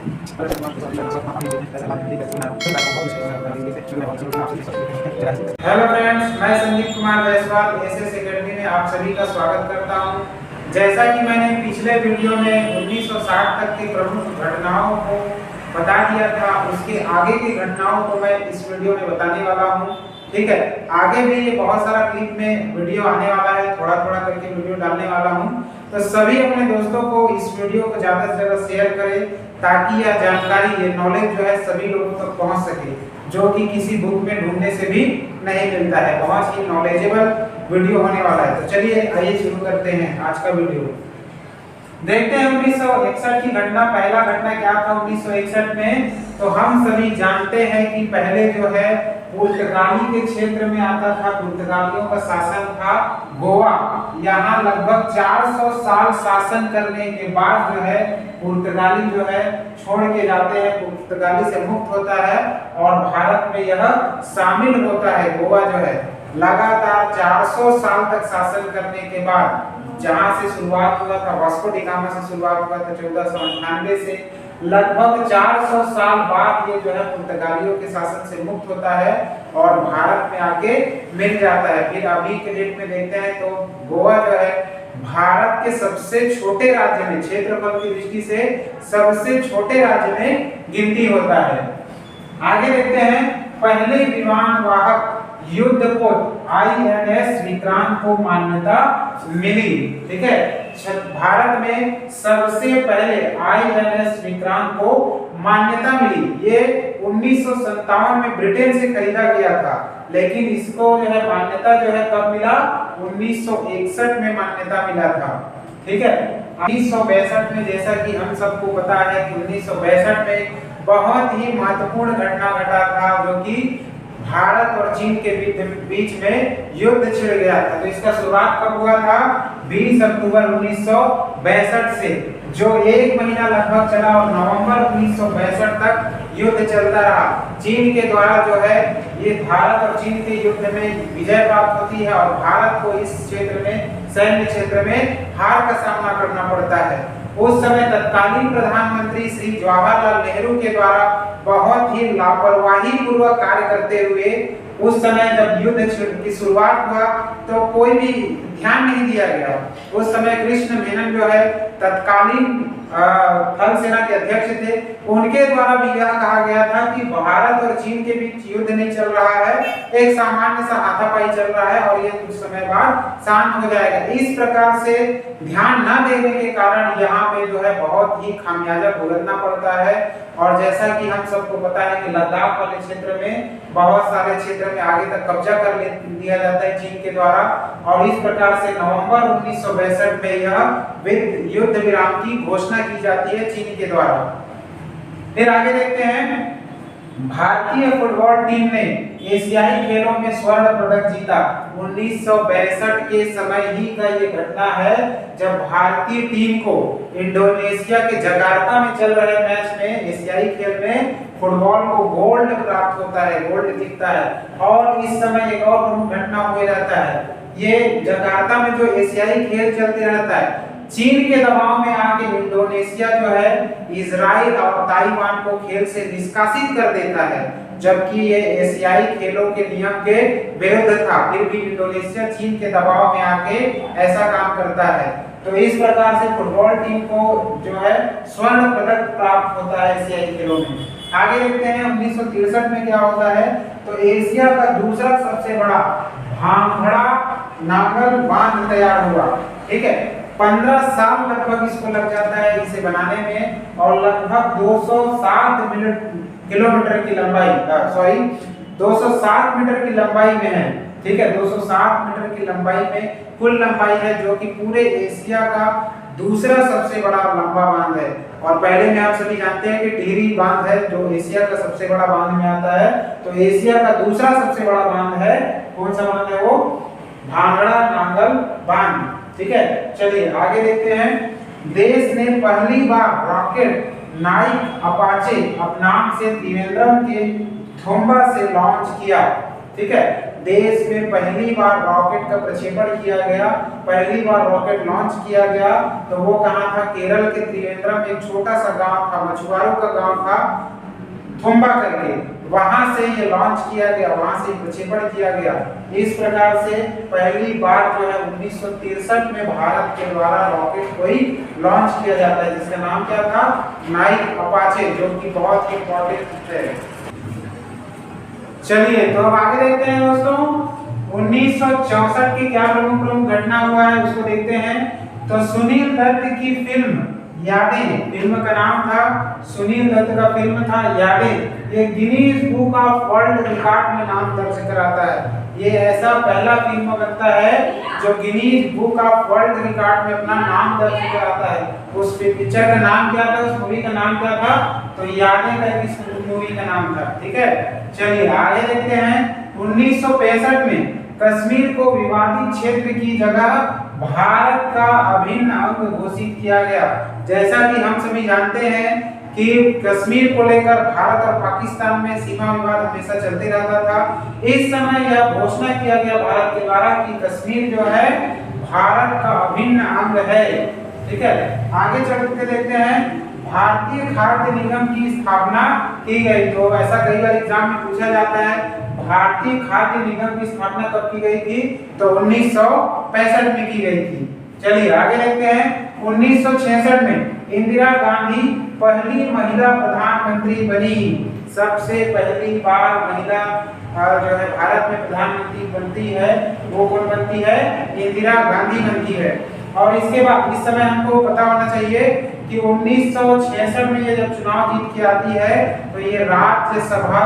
Hello friends, मैं Sandeep Kumar Jaiswal SS academy में आप सभी का स्वागत करता हूं। जैसा कि मैंने पिछले वीडियो में 1960 तक की प्रमुख घटनाओं को बता दिया था, उसके आगे की घटनाओं को मैं इस वीडियो में बताने वाला हूं। ठीक है, आगे भी ये बहुत सारा क्लिप में वीडियो आने वाला है, थोड़ा थोड़ा करके वीडियो डालने वाला हूं। तो सभी अपने दोस्तों को इस वीडियो को ज़्यादा से ज़्यादा शेयर करें ताकि यह जानकारी, ये नॉलेज जो है सभी लोगों तक पहुंच सके, जो कि किसी बुक में ढूंढने से भी नहीं मिलता है। बहुत ही नॉलेजेबल वीडियो होने वाला है। तो चलिए आइए शुरू करते हैं आज का वीडियो। देखते हैं 1961 की घटना। पहला घटना क्या था 1961 में? तो हम सभी जानते हैं कि पहले जो है पुर्तगाली के क्षेत्र में आता था, पुर्तगालियों का शासन था गोवा। यहाँ लगभग 400 साल शासन करने के बाद जो है पुर्तगाली जो है छोड़ के जाते हैं, पुर्तगाली से मुक्त होता है और भारत में यह शामिल होता है। गोवा जो है लगातार 400 साल तक शासन करने के बाद, जहां से शुरुआत हुआ था, वास्को डी गामा से शुरुआत हुआ था 1498 से, लगभग 400 साल बाद ये जो है पुर्तगालियों के शासन से मुक्त होता है और भारत में आके मिल जाता है। फिर अभी के डेट में देखते हैं तो गोवा जो है भारत के सबसे छोटे राज्य में, क्षेत्रफल की दृष्टि से सबसे छोटे राज्य में गिनती होता है। आगे देखते हैं, पहले विमान वाहक युद्धपोत INS विक्रांत को मान्यता मिली। ठीक है, भारत में सबसे पहले INS विक्रांत को मान्यता मिली। ये 1957 में ब्रिटेन से खरीदा गया था, लेकिन इसको जो है मान्यता जो है कब मिला? 1961 में मान्यता मिला था। ठीक है, 1962 में, जैसा कि हम सबको पता है कि 1962 में बहुत ही महत्वपूर्ण घटना घटा था, जो कि भारत और चीन के बीच में युद्ध छिड़ गया था। तो इसका शुरुआत कब हुआ था? 20 अक्टूबर 1962 से, जो 1 महीना लगभग चला और नवंबर 1962 तक युद्ध चलता रहा। चीन के द्वारा जो है ये भारत और चीन के युद्ध में विजय प्राप्त होती है और भारत को इस क्षेत्र में, सैन्य क्षेत्र में हार का सामना करना पड़ता है। उस समय तत्कालीन प्रधानमंत्री श्री जवाहरलाल नेहरू के द्वारा बहुत ही लापरवाही पूर्वक कार्य करते हुए उस समय जब युद्ध की शुरुआत हुआ तो कोई भी ध्यान नहीं दिया गया। उस समय कृष्ण मेनन जो है तत्कालीन थल सेना के अध्यक्ष थे, उनके द्वारा भी यह कहा गया था कि भारत और चीन के बीच युद्ध नहीं चल रहा है, एक सामान्य सा हाथापाई चल रहा है और ये कुछ समय बाद शांत हो जाएगा। इस प्रकार से ध्यान न देने के कारण यहाँ पे जो है बहुत ही खामियाजा भुगतना पड़ता है। और जैसा कि हम सबको पता है कि लद्दाख वाले क्षेत्र में बहुत सारे क्षेत्र में आगे तक कब्जा कर लिया जाता है चीन के द्वारा, और इस प्रकार से नवंबर 1962 में यह युद्ध विराम की घोषणा की जाती है चीन के द्वारा। फिर आगे देखते हैं, भारतीय फुटबॉल टीम ने एशियाई खेलों में स्वर्ण पदक जीता। 1962 के समय ही का ये घटना है जब भारतीय टीम को इंडोनेशिया के जकार्ता में चल रहे मैच में, एशियाई खेल में फुटबॉल को गोल्ड प्राप्त होता है, गोल्ड जीतता है। और इस समय एक और प्रमुख घटना हुए रहता है, ये जकार्ता में जो एशियाई खेल चलते रहता है, चीन के दबाव में आके इंडोनेशिया जो है इजराइल और ताइवान को खेल से निष्कासित कर देता है, जबकि ये एशियाई खेलों के नियम के विरुद्ध था। फिर भी इंडोनेशिया चीन के दबाव में आके ऐसा काम करता है। तो इस प्रकार से फुटबॉल टीम को जो है स्वर्ण पदक प्राप्त होता है एशियाई खेलों में। आगे देखते हैं 1963 में क्या होता है। तो एशिया का दूसरा सबसे बड़ा भांगड़ा नांगल बांध तैयार हुआ। ठीक है, 15 साल लगभग इसको लग जाता है इसे बनाने में और लगभग 207 किलोमीटर की लंबाई, 207 मीटर की लंबाई में है। ठीक है, 207 मीटर की लंबाई में कुल लंबाई है, जो कि पूरे एशिया का दूसरा सबसे बड़ा लंबा बांध है। और पहले में आप सभी जानते हैं कि टिहरी बांध है जो एशिया का सबसे बड़ा बांध में आता है। तो एशिया का दूसरा सबसे बड़ा बांध है, कौन सा बांध है वो? भांगड़ा नांगल बांध। ठीक है, चलिए आगे देखते हैं। देश ने पहली बार रॉकेट नाइक अपाचे अब नाम से त्रिवेंद्रम के थोम्बा से लॉन्च किया। ठीक है, देश में पहली बार रॉकेट का प्रक्षेपण किया गया, पहली बार रॉकेट लॉन्च किया गया, तो वो कहाँ था? केरल के त्रिवेंद्रम, एक छोटा सा गांव था, मछुआरों का गांव था थुम्बा करके, वहां से ये लॉन्च किया गया, वहां से प्रक्षेपण किया गया। इस प्रकार से पहली बार जो है 1963 में भारत के द्वारा रॉकेट को ही लॉन्च किया जाता है, जिसका नाम क्या था? नाइक अपाचे, जो कि बहुत ही इंपॉर्टेंट है। चलिए तो अब आगे देखते हैं दोस्तों, 1964 की क्या प्रमुख घटना हुआ है उसको देखते हैं। तो सुनील दत्त की फिल्म यादें, फिल्म का नाम था, सुनील दत्त का फिल्म था यादें, ये Guinness book of world record में नाम दर्ज कराता है। ये ऐसा पहला फिल्म बनता है जो Guinness book of world record में अपना नाम दर्ज कराता है। उस पिक्चर का नाम क्या था, उस मूवी का नाम क्या था? तो यादें का इस मूवी का नाम था। ठीक है, चलिए आगे देखते हैं। 1965 में कश्मीर को विवादित क्षेत्र की जगह भारत का अभिन्न अंग घोषित किया गया। जैसा कि हम सभी जानते हैं कि कश्मीर को लेकर भारत और पाकिस्तान में सीमा विवाद हमेशा चलते रहता था। इस समय यह घोषणा किया गया भारत के द्वारा कि कश्मीर जो है भारत का अभिन्न अंग है। ठीक है, आगे चलते देखते हैं। भारतीय खाद्य निगम की स्थापना की गई। तो ऐसा कई बार एग्जाम में पूछा जाता है, भारतीय खाद्य निगम की स्थापना कब की गई थी? तो 1965 में की गई थी। चलिए आगे देखते हैं। 1966 में इंदिरा गांधी पहली महिला प्रधानमंत्री बनी। सबसे पहली बार महिला जो है भारत में प्रधानमंत्री बनती है, वो कौन बनती है? इंदिरा गांधी बनती है। और इसके बाद इस समय हमको पता होना चाहिए कि 1966 में ये जब चुनाव जीत के आती है तो ये राज्यसभा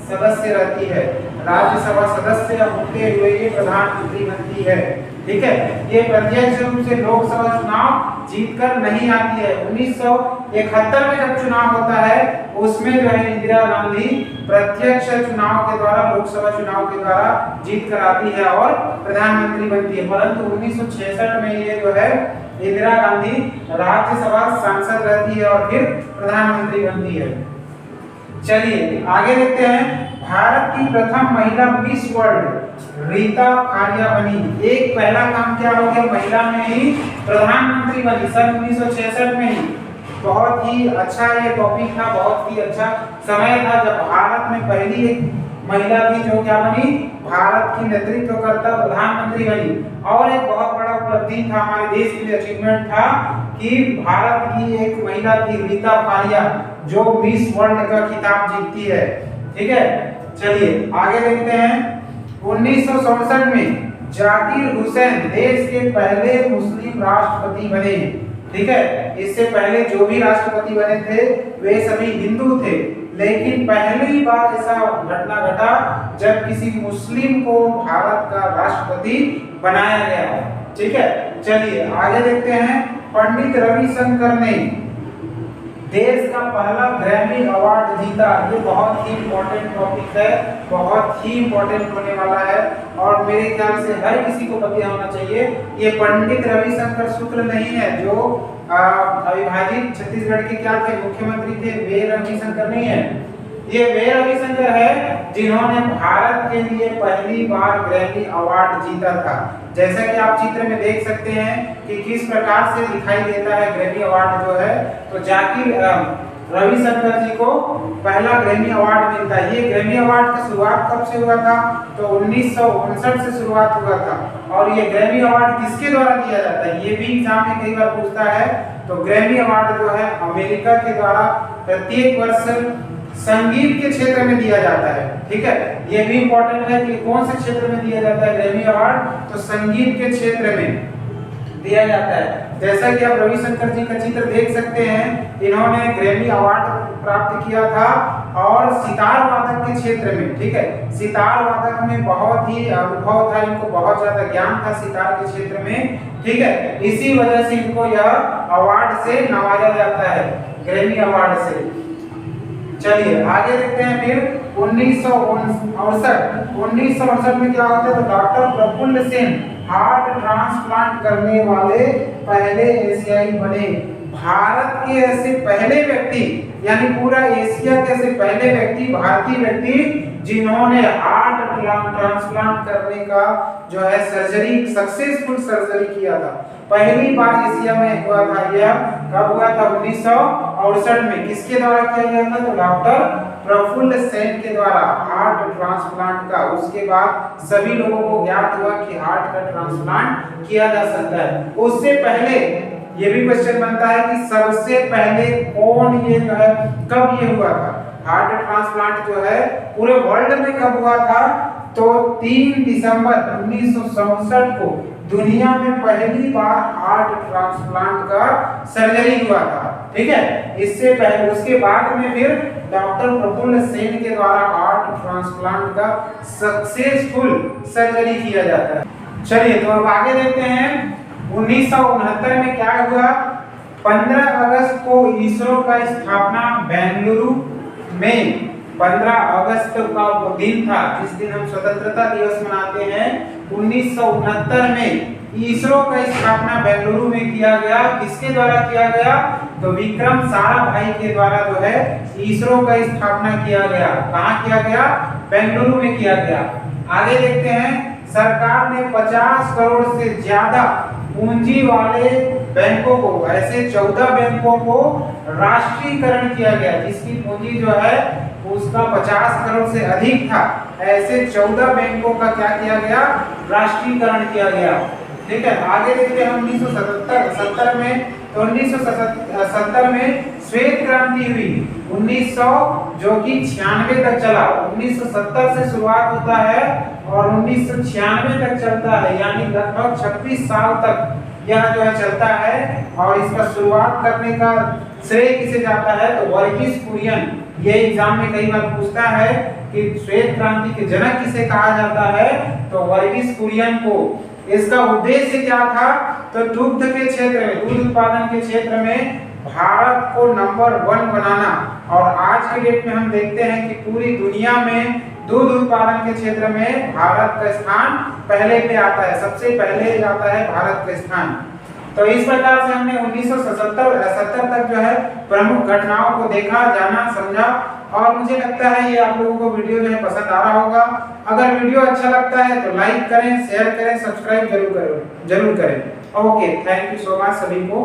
सदस्य रहती है, राज्यसभा सदस्य होते हुए ये प्रधानमंत्री बनती है। ठीक है, ये प्रत्यक्ष रूप से लोकसभा चुनाव जीतकर नहीं आती है। 1971 में जब चुनाव होता है उसमें जो है इंदिरा गांधी प्रत्यक्ष चुनाव के द्वारा, लोकसभा चुनाव के द्वारा जीत कर आती है और प्रधानमंत्री बनती है। परंतु 1966 में ये जो है इंदिरा गांधी राज्यसभा सांसद रहती है और फिर प्रधानमंत्री बनती है। चलिए आगे देखते हैं। भारत की प्रथम महिला मिस वर्ल्ड रीता फारिया बनी। एक पहला काम क्या हो गया? महिला में ही प्रधानमंत्री बनी सन 1966 में ही। बहुत ही अच्छा ये टॉपिक था, बहुत ही अच्छा समय था जब भारत में पहली एक महिला थी जो क्या बनी? भारत की नेतृत्वकर्ता प्रधानमंत्री बनी। और एक बहुत बड़ा उपलब्धि था हमारे देश के लिए, अचीवमेंट था कि भारत की एक महिला थी रीता फारिया जो मिस वर्ल्ड का खिताब जीतती है। ठीक है, चलिए आगे देखते हैं। 1967 में जाकिर हुसैन देश के पहले मुस्लिम राष्ट्रपति बने। ठीक है, इससे पहले जो भी राष्ट्रपति बने थे वे सभी हिंदू थे, लेकिन पहली बार ऐसा घटना घटा जब किसी मुस्लिम को भारत का राष्ट्रपति बनाया गया। ठीक है, चलिए आगे देखते हैं। पंडित रविशंकर ने देश का पहला ग्रैमी अवार्ड जीता। ये बहुत ही इम्पोर्टेंट टॉपिक है, बहुत ही इम्पोर्टेंट होने वाला है और मेरे ख्याल से हर किसी को पता होना चाहिए। ये पंडित रविशंकर सूत्र नहीं है जो अविभाजित छत्तीसगढ़ के क्या थे? मुख्यमंत्री थे, वे रविशंकर नहीं है। ये वे रविशंकर है जिन्होंने भारत के लिए पहली बार ग्रैमी अवार्ड जीता था। जैसा कि आप चित्र में देख सकते हैं कि किस प्रकार से दिखाई देता है ग्रैमी अवार्ड जो है। तो जाकिर रविशंकर जी को पहला ग्रैमी अवार्ड मिलता है। ये ग्रैमी अवार्ड की शुरुआत कब से हुआ था? तो 1959 से शुरुआत हुआ था। और ये ग्रैमी अवार्ड किसके द्वारा दिया जाता है? ये भी एग्जाम में कई बार पूछता है। तो ग्रैमी अवार्ड जो है अमेरिका के द्वारा प्रत्येक वर्ष संगीत के क्षेत्र में दिया जाता है। ठीक है, ये भी इंपॉर्टेंट है कि कौन से क्षेत्र में दिया जाता है ग्रैमी अवार्ड? तो संगीत के क्षेत्र में दिया जाता है। जैसा कि आप रविशंकर जी का चित्र देख सकते हैं, इन्होंने ग्रैमी अवार्ड प्राप्त किया था और सितार वादक के क्षेत्र में। ठीक है, सितार वादक में बहुत ही अनुभव था, इनको बहुत ज्यादा ज्ञान था सितार के क्षेत्र में। ठीक है, इसी वजह से इनको यह अवार्ड से नवाजा जाता है, ग्रैमी अवार्ड से। चलिए आगे देखते हैं। फिर 1968 में क्या होता है? तो doctor Prafulla Sen heart transplant करने वाले पहले एशियाई बने। भारत के ऐसे पहले व्यक्ति, यानी पूरा एशिया के ऐसे पहले व्यक्ति, भारतीय व्यक्ति जिन्होंने हार्ट ट्रांसप्लांट करने का जो है सर्जरी, सक्सेसफुल सर्जरी किया था। पहली बार एशिया में हुआ था। यह कब हुआ था? 1968 में। किसके द्वारा किया गया था? तो डॉक्टर प्रफुल्ल सेन के द्वारा हार्ट ट्रांसप्लांट का। उसके बाद सभी लोगों को ज्ञात हुआ कि हार्ट का ट्रांसप्लांट किया जा सकता है। उससे पहले ये भी क्वेश्चन बनता है कि सबसे पहले कौन ये जो है कब ये हुआ था? हार्ट ट्रांसप्लांट जो है पूरे वर्ल्ड में कब हुआ था? तो 3 दिसंबर 1967 को दुनिया में पहली बार हार्ट ट्रांसप्लांट का सर्जरी हुआ था। ठीक है, इससे पहले उसके बाद में फिर डॉक्टर प्रफुल्ल सेन के द्वारा हार्ट ट्रांसप्लांट का सक्सेसफुल सर्जरी किया जाता है। चलिए तो अब आगे देखते हैं। 1969 में क्या हुआ? 15 अगस्त को इसरो का स्थापना बेंगलुरु में। 15 अगस्त का वो दिन था जिस दिन हम स्वतंत्रता दिवस मनाते हैं। 1969 में इसरो का स्थापना बेंगलुरु में किया गया। किसके द्वारा किया गया? तो विक्रम साराभाई के द्वारा जो है इसरो का स्थापना किया गया। कहाँ किया गया? बेंगलुरु में किया गया। आगे देखते हैं। सरकार ने 50 करोड़ से ज्यादा पूंजी वाले बैंकों को, ऐसे 14 बैंकों को राष्ट्रीयकरण किया गया। जिसकी पूंजी जो है उसका 50 करोड़ से अधिक था, ऐसे 14 बैंकों का क्या किया गया? राष्ट्रीयकरण किया गया। ठीक है, आगे देखते हैं 1970 में। तो 1970 में श्वेत क्रांति हुई। 1900 जो कि 96 तक चला। 1970 से शुरुआत होता है और 1996 तक चलता है, यानी लगभग 36 साल तक यह जो है चलता है। और इसका शुरुआत करने का श्रेय किसे जाता है? तो वर्गीस कुरियन। ये एग्जाम में कई बार पूछता है कि श्वेत क्रांति के जनक किसे कहा जाता है? तो वर्गीस कुरियन को। इसका उद्देश्य क्या था? तो दुग्ध के क्षेत्र में, दूध उत्पादन के क्षेत्र में भारत को नंबर 1 बनाना। और आज के डेट में हम देखते हैं कि पूरी दुनिया में दूध उत्पादन के क्षेत्र में भारत का स्थान पहले पे आता है, सबसे पहले आता है भारत का स्थान। तो इस प्रकार से हमने 1970 तक जो है प्रमुख घटनाओं को देखा, जाना, समझा। और मुझे लगता है ये आप लोगों को वीडियो जो है पसंद आ रहा होगा। अगर वीडियो अच्छा लगता है तो लाइक करें, शेयर करें, सब्सक्राइब जरूर करें। Okay, thank you so much सभी को।